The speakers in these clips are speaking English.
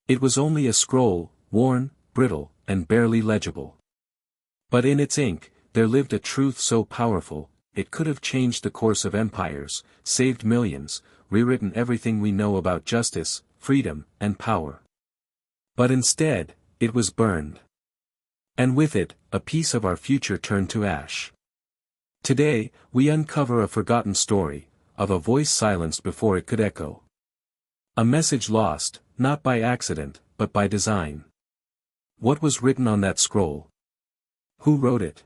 It was only a scroll, worn, brittle, and barely legible. But in its ink, there lived a truth so powerful, it could have changed the course of empires, saved millions, rewritten everything we know about justice, freedom, and power. But instead, it was burned. And with it, a piece of our future turned to ash. Today, we uncover a forgotten story, of a voice silenced before it could echo. A message lost, not by accident, but by design. What was written on that scroll? Who wrote it?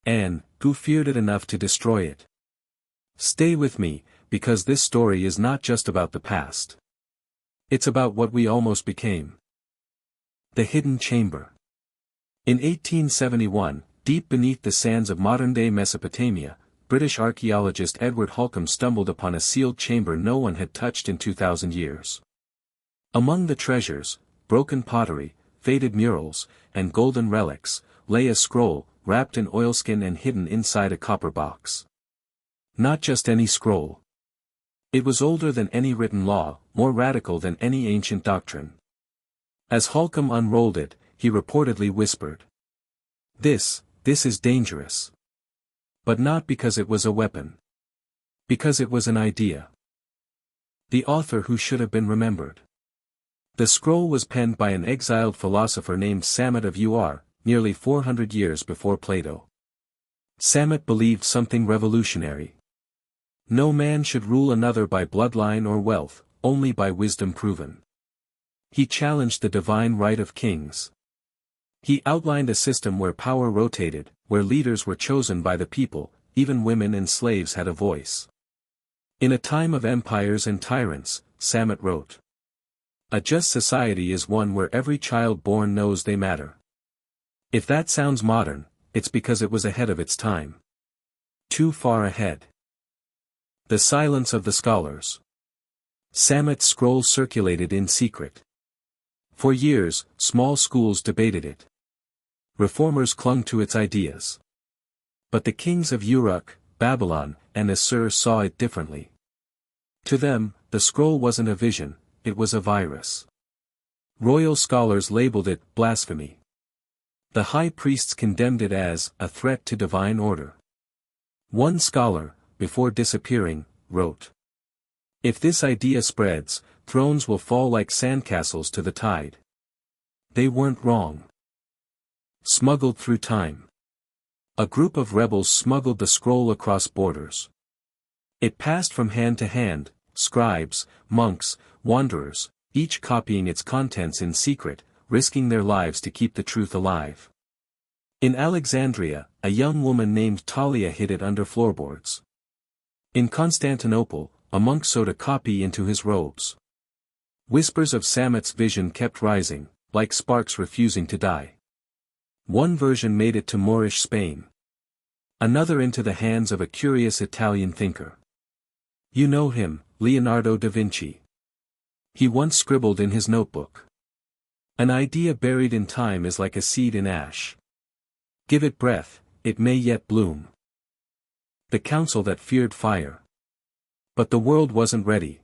And, who feared it enough to destroy it? Stay with me, because this story is not just about the past. It's about what we almost became. The Hidden Chamber. In 1871, deep beneath the sands of modern-day Mesopotamia, British archaeologist Edward Holcomb stumbled upon a sealed chamber no one had touched in 2,000 years. Among the treasures, broken pottery, faded murals, and golden relics, lay a scroll, wrapped in oilskin and hidden inside a copper box. Not just any scroll. It was older than any written law, more radical than any ancient doctrine. As Holcomb unrolled it, he reportedly whispered, This is dangerous. But not because it was a weapon. Because it was an idea. The author who should have been remembered. The scroll was penned by an exiled philosopher named Samet of Ur, nearly 400 years before Plato. Samet believed something revolutionary. No man should rule another by bloodline or wealth, only by wisdom proven. He challenged the divine right of kings. He outlined a system where power rotated, where leaders were chosen by the people, even women and slaves had a voice. In a time of empires and tyrants, Samet wrote, A just society is one where every child born knows they matter. If that sounds modern, it's because it was ahead of its time. Too far ahead. The silence of the scholars. Samet's scroll circulated in secret. For years, small schools debated it. Reformers clung to its ideas. But the kings of Uruk, Babylon, and Assur saw it differently. To them, the scroll wasn't a vision, it was a virus. Royal scholars labeled it blasphemy. The high priests condemned it as a threat to divine order. One scholar, before disappearing, wrote, If this idea spreads, thrones will fall like sandcastles to the tide. They weren't wrong. Smuggled through time. A group of rebels smuggled the scroll across borders. It passed from hand to hand, scribes, monks, wanderers, each copying its contents in secret, risking their lives to keep the truth alive. In Alexandria, a young woman named Talia hid it under floorboards. In Constantinople, a monk sewed a copy into his robes. Whispers of Samet's vision kept rising, like sparks refusing to die. One version made it to Moorish Spain. Another into the hands of a curious Italian thinker. You know him, Leonardo da Vinci. He once scribbled in his notebook. An idea buried in time is like a seed in ash. Give it breath, it may yet bloom. The council that feared fire. But the world wasn't ready.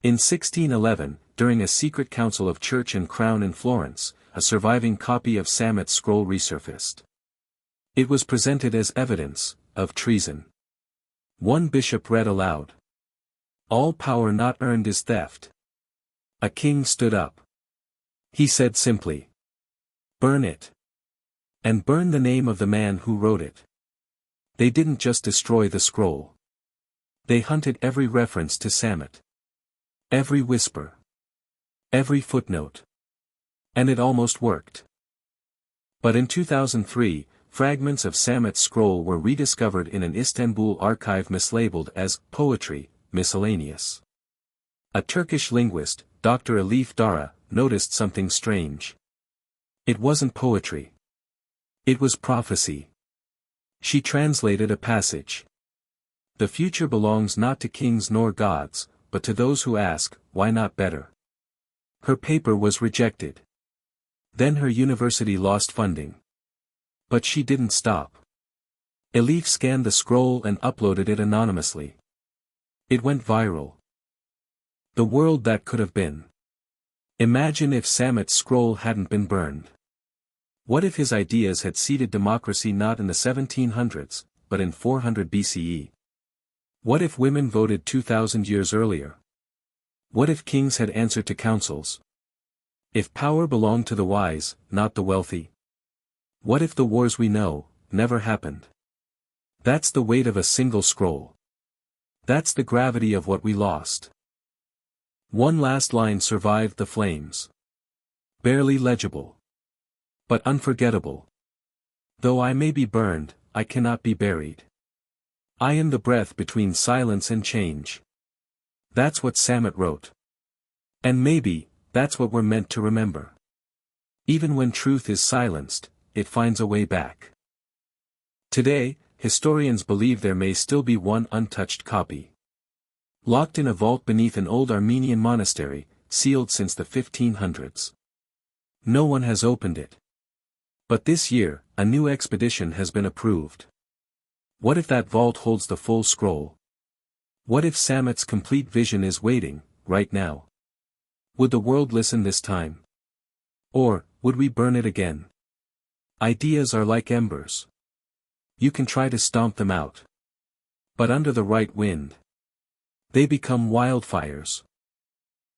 In 1611, during a secret council of church and crown in Florence, a surviving copy of Samet's scroll resurfaced. It was presented as evidence of treason. One bishop read aloud. All power not earned is theft. A king stood up. He said simply, Burn it. And burn the name of the man who wrote it. They didn't just destroy the scroll. They hunted every reference to Samet. Every whisper. Every footnote. And it almost worked. But in 2003, fragments of Samet's scroll were rediscovered in an Istanbul archive mislabeled as poetry, miscellaneous. A Turkish linguist, Dr. Elif Dara, noticed something strange. It wasn't poetry. It was prophecy. She translated a passage. The future belongs not to kings nor gods, but to those who ask, why not better? Her paper was rejected. Then her university lost funding. But she didn't stop. Elif scanned the scroll and uploaded it anonymously. It went viral. The world that could have been. Imagine if Samet's scroll hadn't been burned. What if his ideas had seeded democracy not in the 1700s, but in 400 BCE? What if women voted 2,000 years earlier? What if kings had answered to councils? If power belonged to the wise, not the wealthy? What if the wars we know never happened? That's the weight of a single scroll. That's the gravity of what we lost. One last line survived the flames. Barely legible. But unforgettable. Though I may be burned, I cannot be buried. I am the breath between silence and change. That's what Samet wrote. And maybe, that's what we're meant to remember. Even when truth is silenced, it finds a way back. Today, historians believe there may still be one untouched copy. Locked in a vault beneath an old Armenian monastery, sealed since the 1500s. No one has opened it. But this year, a new expedition has been approved. What if that vault holds the full scroll? What if Samet's complete vision is waiting, right now? Would the world listen this time? Or, would we burn it again? Ideas are like embers. You can try to stomp them out. But under the right wind, they become wildfires.